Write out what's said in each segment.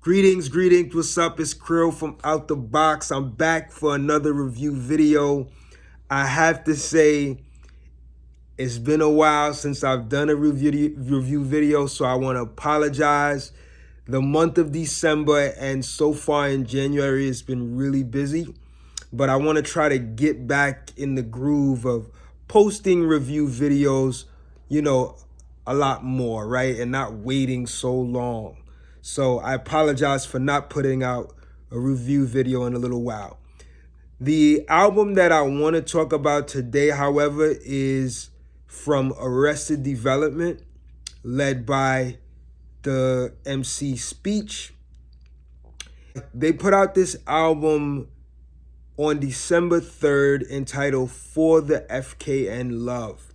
Greetings, what's up? It's Krill from Out the Box. I'm back for another review video. I have to say, it's been a while since I've done a review video, so I want to apologize. The month of December and so far in January has been really busy, but I want to try to get back in the groove of posting review videos, a lot more, right? And not waiting so long. So I apologize for not putting out a review video in a little while. The album that I want to talk about today, however, is from Arrested Development, led by the MC Speech. They put out this album on December 3rd entitled For the FKN Love.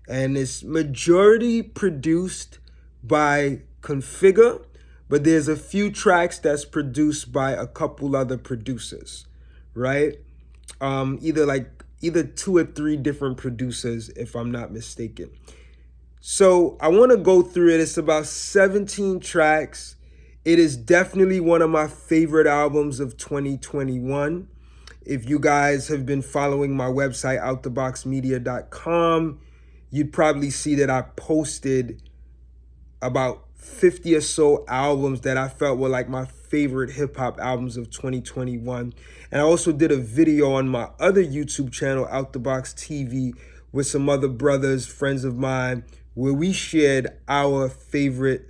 And it's majority produced by Configure, but there's a few tracks that's produced by a couple other producers, right? Either 2 or 3 different producers, if I'm not mistaken. So I want to go through it. It's about 17 tracks. It is definitely one of my favorite albums of 2021. If you guys have been following my website, outtheboxmedia.com, you'd probably see that I posted about 50 or so albums that I felt were like my favorite hip hop albums of 2021. And I also did a video on my other YouTube channel, Out the Box TV, with some other brothers, friends of mine, where we shared our favorite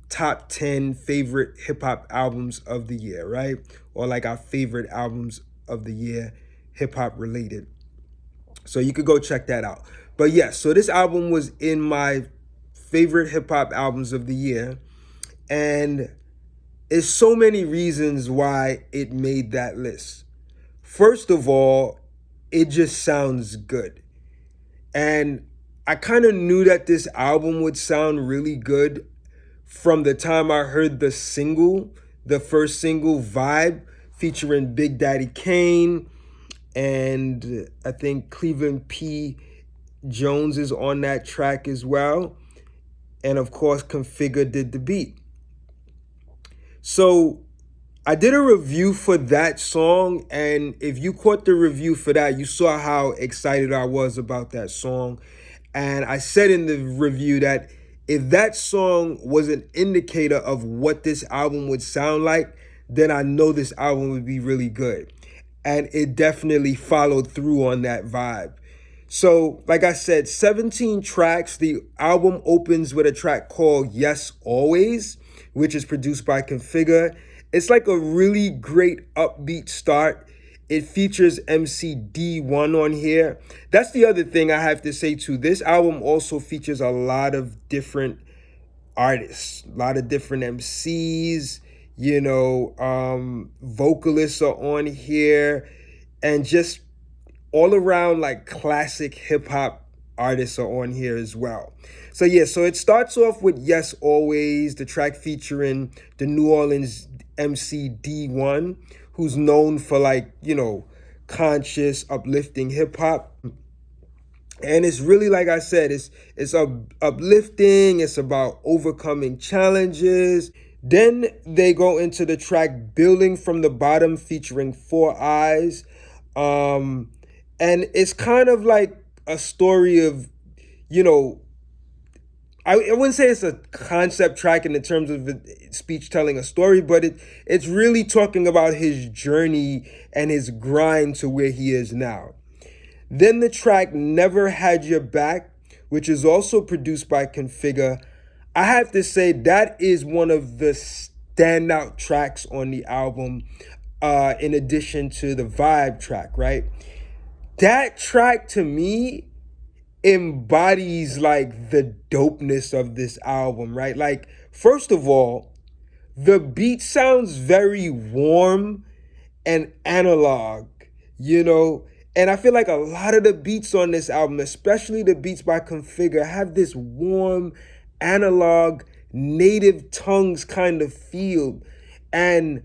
top 10 favorite hip hop albums of the year, right? Or like our favorite albums of the year, hip hop related. So you could go check that out. But yes, so this album was in my favorite hip hop albums of the year. And there's so many reasons why it made that list. First of all, it just sounds good. And I kind of knew that this album would sound really good from the time I heard the first single, Vibe, featuring Big Daddy Kane. And I think Cleveland P. Jones is on that track as well. And of course, Configure did the beat. So I did a review for that song. And if you caught the review for that, you saw how excited I was about that song. And I said in the review that if that song was an indicator of what this album would sound like, then I know this album would be really good. And it definitely followed through on that vibe. So, like I said, 17 tracks. The album opens with a track called Yes Always, which is produced by Configure. It's like a really great upbeat start. It features MC D1 on here. That's the other thing I have to say too. This album also features a lot of different artists, a lot of different MCs, vocalists are on here, and just all around like classic hip hop artists are on here as well. So yeah, so it starts off with Yes Always, the track featuring the New Orleans MC D1, who's known for conscious, uplifting hip hop. And it's really, like I said, it's uplifting. It's about overcoming challenges. Then they go into the track Building from the Bottom featuring 4 Eyes. And it's kind of like a story of, I wouldn't say it's a concept track in the terms of Speech telling a story, but it's really talking about his journey and his grind to where he is now. Then the track Never Had Your Back, which is also produced by Configure. I have to say that is one of the standout tracks on the album, in addition to the Vibe track, right? That track to me embodies like the dopeness of this album, right? Like, first of all, the beat sounds very warm and analog, and I feel like a lot of the beats on this album, especially the beats by Configure, have this warm, analog, native tongues kind of feel. And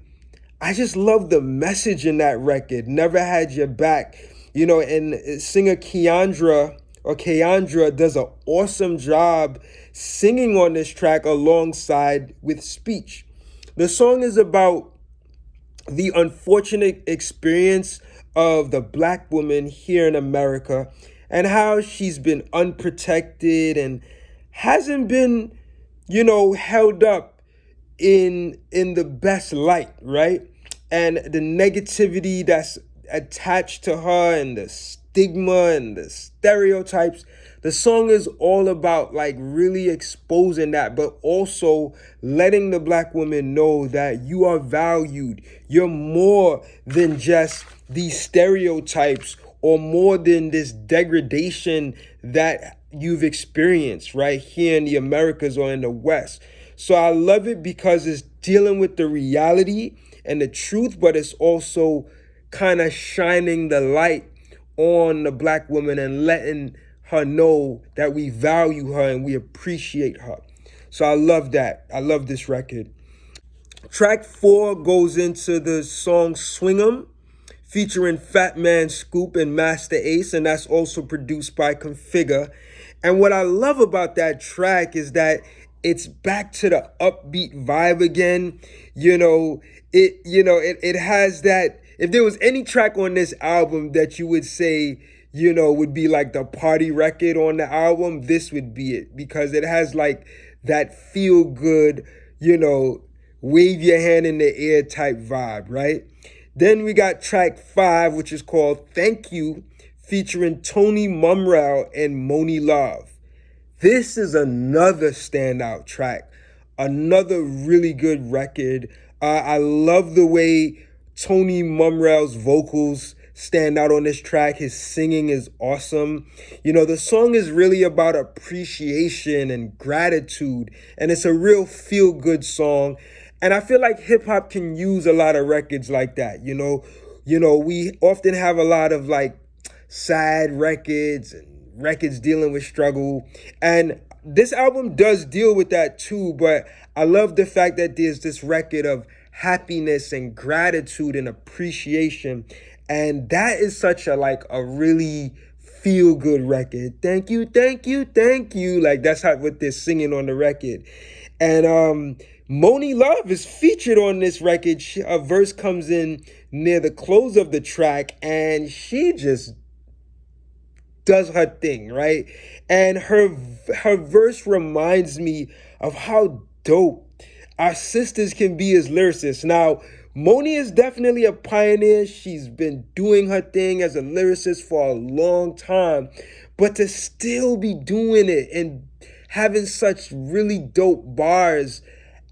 I just love the message in that record, Never Had Your Back. And singer Keandra does an awesome job singing on this track alongside with Speech. The song is about the unfortunate experience of the black woman here in America and how she's been unprotected and hasn't been, held up in the best light, right? And the negativity that's attached to her and the stigma and the stereotypes. The song is all about like really exposing that, but also letting the black woman know that you are valued. You're more than just these stereotypes or more than this degradation that you've experienced right here in the Americas or in the West. So I love it because it's dealing with the reality and the truth, but it's also kind of shining the light on the black woman and letting her know that we value her and we appreciate her. So I love that. I love this record. Track 4 goes into the song Swing 'Em, featuring Fat Man Scoop and Master Ace, and that's also produced by Configure. And what I love about that track is that it's back to the upbeat vibe again. It has that. If there was any track on this album that you would say, would be like the party record on the album, this would be it, because it has like that feel good, wave your hand in the air type vibe, right? Then we got track 5, which is called Thank You, featuring Tony Mumrell and Moni Love. This is another standout track, another really good record. I love the way Tony Mumrell's vocals stand out on this track. His singing is awesome. The song is really about appreciation and gratitude, and it's a real feel-good song. And I feel like hip hop can use a lot of records like that. We often have a lot of like sad records and records dealing with struggle. And this album does deal with that too, but I love the fact that there's this record of happiness and gratitude and appreciation. And that is such a really feel good record. Thank you, thank you, thank you. Like that's what they're singing on the record. And Moni Love is featured on this record. A verse comes in near the close of the track, and she just does her thing, right? And her verse reminds me of how dope our sisters can be as lyricists. Now, Moni is definitely a pioneer. She's been doing her thing as a lyricist for a long time, but to still be doing it and having such really dope bars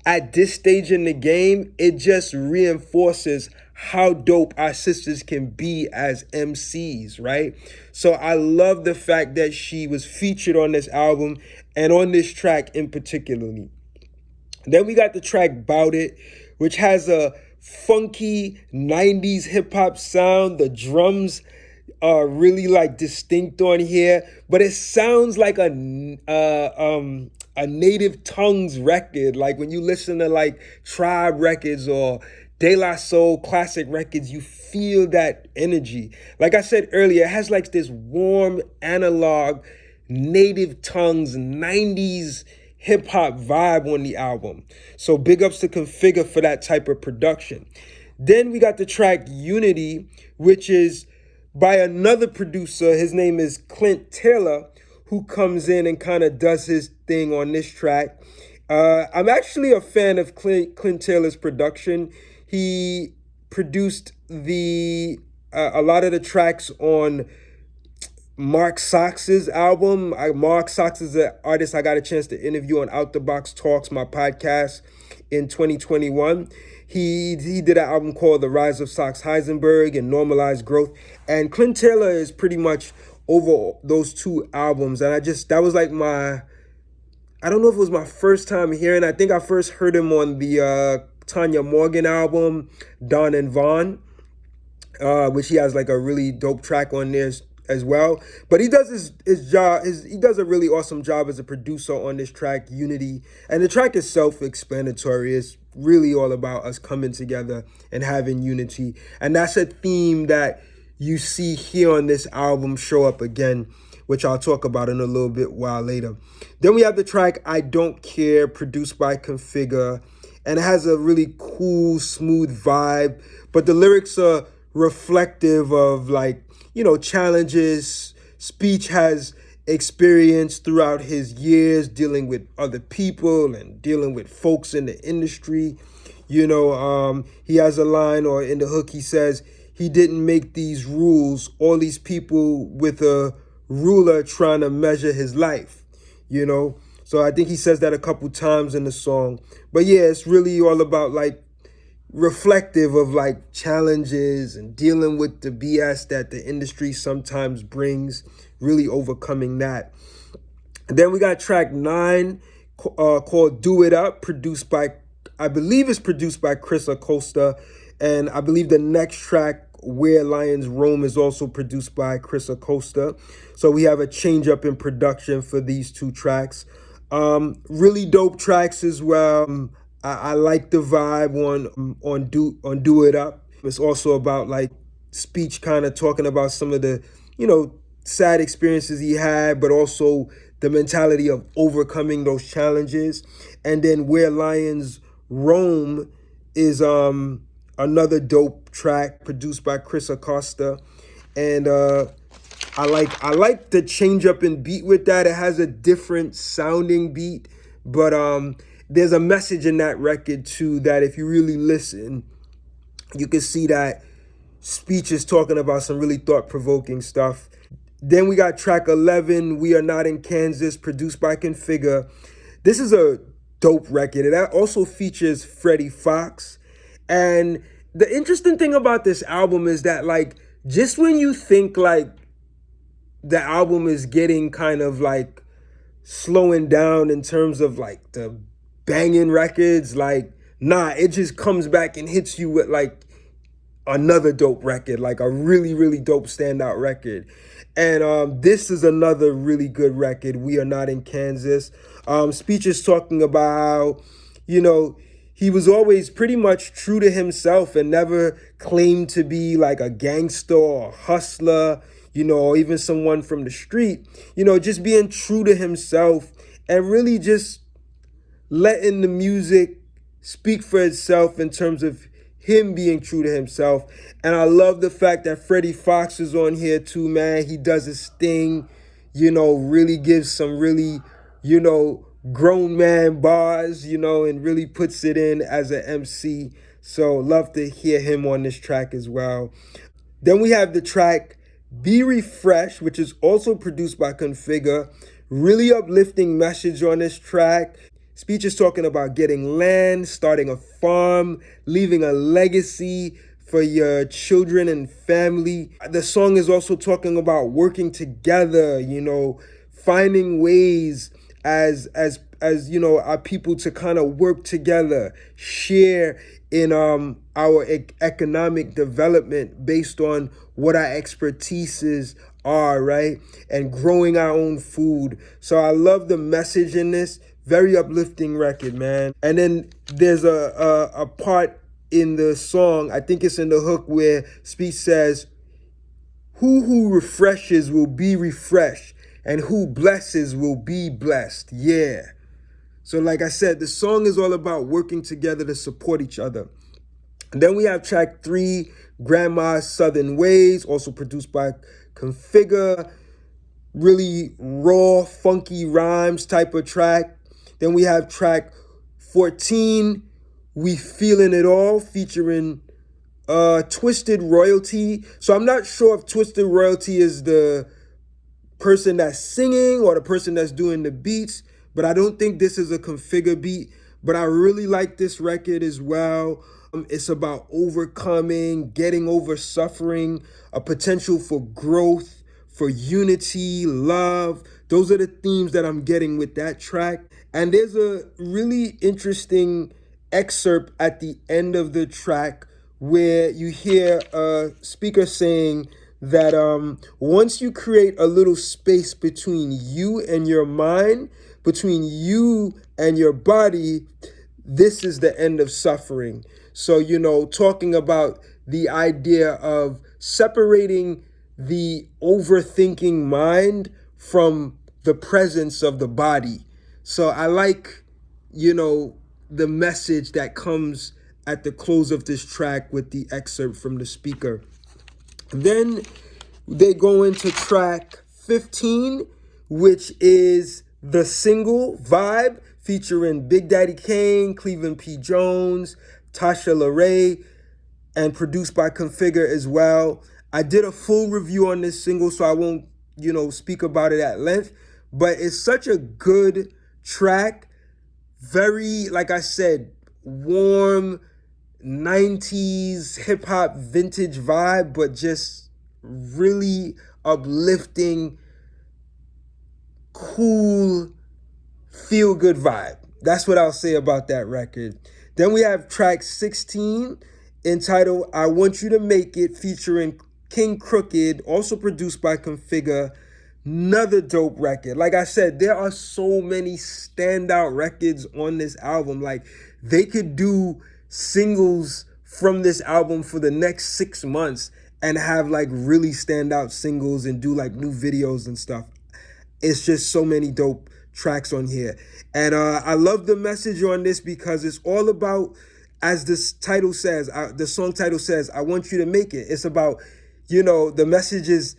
at this stage in the game, it just reinforces how dope our sisters can be as MCs, right? So I love the fact that she was featured on this album and on this track in particularly. Then we got the track Bout It, which has a funky 90s hip-hop sound. The drums are really distinct on here, but it sounds like a Native Tongues record. Like when you listen to Tribe records or De La Soul classic records, you feel that energy. Like I said earlier, it has this warm analog Native Tongues 90s hip-hop vibe on the album. So big ups to Configure for that type of production. Then we got the track Unity, which is by another producer. His name is Clint Taylor, who comes in and kind of does his thing on this track. I'm actually a fan of Clint Taylor's production. He produced a lot of the tracks on Mark Sox's album. Mark Sox is an artist I got a chance to interview on Out the Box Talks, my podcast, in 2021. He did an album called The Rise of Sox Heisenberg and Normalized Growth. And Clint Taylor is pretty much over those two albums. And that was I don't know if it was my first time hearing. I think I first heard him on the Tanya Morgan album, Don and Vaughn, which he has a really dope track on there as well. But he does his job. He does a really awesome job as a producer on this track, Unity. And the track is self-explanatory. It's really all about us coming together and having unity. And that's a theme that you see here on this album show up again, which I'll talk about in a little bit while later. Then we have the track I Don't Care, produced by Configure. and it has a really cool, smooth vibe. But the lyrics are reflective of, like, challenges Speech has experienced throughout his years dealing with other people and dealing with folks in the industry. He has a line, or in the hook he says, he didn't make these rules, all these people with a ruler trying to measure his life, So I think he says that a couple times in the song. But yeah, it's really all about, like, reflective of, like, challenges and dealing with the BS that the industry sometimes brings, really overcoming that. And then we got track 9 called Do It Up, I believe it's produced by Chris Acosta. And I believe the next track, Where Lions Roam, is also produced by Chris Acosta. So we have a change up in production for these two tracks. Really dope tracks as well. I like the vibe on Do It Up. It's also about, like, Speech kind of talking about some of the, sad experiences he had, but also the mentality of overcoming those challenges. And then Where Lions Roam is another dope track produced by Chris Acosta. And I like the change up in beat with that. It has a different sounding beat, but there's a message in that record too that if you really listen, you can see that Speech is talking about some really thought-provoking stuff. Then we got track 11, We Are Not in Kansas, produced by Configure. This is a dope record. It also features Freddie Fox. And the interesting thing about this album is that, like, just when you think, like, the album is getting kind of, like, slowing down in terms of, like, the banging records, like, nah, it just comes back and hits you with, like, another dope record, like a really, really dope standout record. And this is another really good record, We Are Not in Kansas. Speech is talking about how, he was always pretty much true to himself and never claimed to be like a gangster or a hustler, or even someone from the street, just being true to himself and really just letting the music speak for itself in terms of him being true to himself. And I love the fact that Freddie Fox is on here too, man. He does his thing, really gives some really, grown man bars, and really puts it in as an MC. So love to hear him on this track as well. Then we have the track Be Refreshed, which is also produced by Configure. Really uplifting message on this track. Speech is talking about getting land, starting a farm, leaving a legacy for your children and family. The song is also talking about working together, finding ways as our people to kind of work together, share in our economic development based on what our expertises are, right? And growing our own food. So I love the message in this. Very uplifting record, man. And then there's a part in the song, I think it's in the hook, where Speech says, who refreshes will be refreshed, and who blesses will be blessed. Yeah. So like I said, the song is all about working together to support each other. And then we have track 3, Grandma's Southern Ways, also produced by Configure. Really raw, funky rhymes type of track. Then we have track 14, We Feelin' It All, featuring Twisted Royalty. So I'm not sure if Twisted Royalty is the person that's singing or the person that's doing the beats, but I don't think this is a Configure beat. But I really like this record as well. It's about overcoming, getting over suffering, a potential for growth, for unity, love. Those are the themes that I'm getting with that track. And there's a really interesting excerpt at the end of the track where you hear a speaker saying that once you create a little space between you and your mind, between you and your body, this is the end of suffering. So, talking about the idea of separating the overthinking mind from the presence of the body. So I like, the message that comes at the close of this track with the excerpt from the speaker. Then they go into track 15, which is the single Vibe, featuring Big Daddy Kane, Cleveland P. Jones, Tasha LaRae, and produced by Configure as well. I did a full review on this single, so I won't, speak about it at length, but it's such a good track. Very, like I said, warm 90s hip hop vintage vibe, but just really uplifting, cool, feel good vibe. That's what I'll say about that record. Then we have track 16, entitled I Want You to Make It, featuring King Crooked, also produced by Configure. Another dope record. Like I said, there are so many standout records on this album. Like, they could do singles from this album for the next 6 months and have like really standout singles and do like new videos and stuff. It's just so many dope tracks on here. And I love the message on this because it's all about, as this title says, the song title says, I want you to make it. It's about, the message is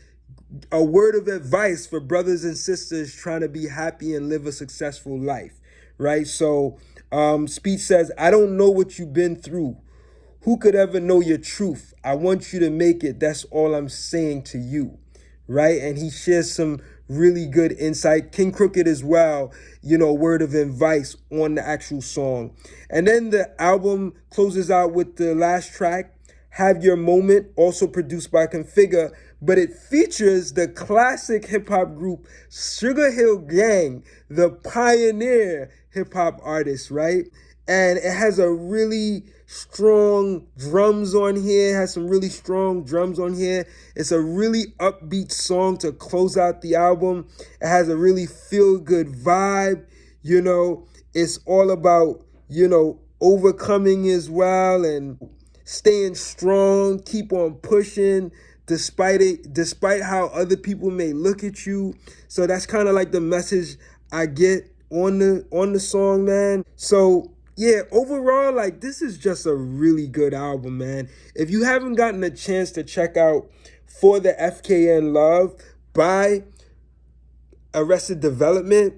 a word of advice for brothers and sisters trying to be happy and live a successful life, right? So Speech says, I don't know what you've been through. Who could ever know your truth? I want you to make it. That's all I'm saying to you, right? And he shares some really good insight. King Crooked as well, word of advice on the actual song. And then the album closes out with the last track, Have Your Moment, also produced by Configure, but it features the classic hip-hop group Sugar Hill Gang, the pioneer hip-hop artist, right? And it has a really strong drums on here. It has some really strong drums on here. It's a really upbeat song to close out the album. It has a really feel-good vibe. It's all about, overcoming as well and staying strong, keep on pushing despite how other people may look at you. So that's kind of like the message I get on the song, man. So yeah, overall, like, this is just a really good album, man. If you haven't gotten a chance to check out For the FKN Love by Arrested Development,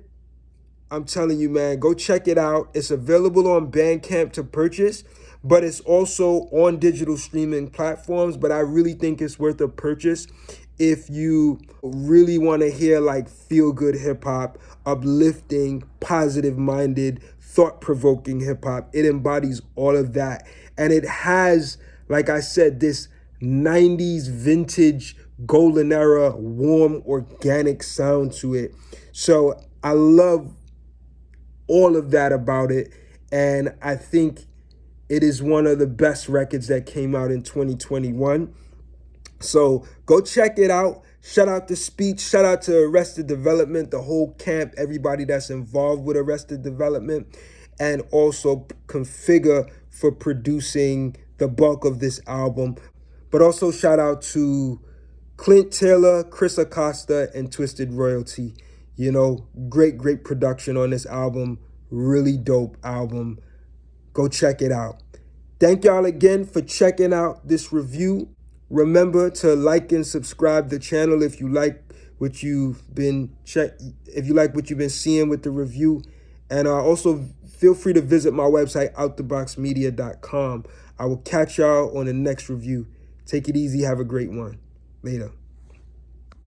I'm telling you, man, go check it out. It's available on Bandcamp to purchase, but it's also on digital streaming platforms. But I really think it's worth a purchase if you really want to hear like feel-good hip-hop, uplifting, positive-minded, thought-provoking hip-hop. It embodies all of that. And it has, like I said, this 90s vintage golden era, warm, organic sound to it. So I love all of that about it. And I think it is one of the best records that came out in 2021. So go check it out. Shout out to Speech. Shout out to Arrested Development, the whole camp, everybody that's involved with Arrested Development, and also Configure for producing the bulk of this album. But also shout out to Clint Taylor, Chris Acosta, and Twisted Royalty. Great production on this album. Really dope album. Go check it out. Thank y'all again for checking out this review. Remember to like and subscribe the channel if you like what you've been seeing with the review. And also feel free to visit my website, outtheboxmedia.com. I will catch y'all on the next review. Take it easy. Have a great one. Later.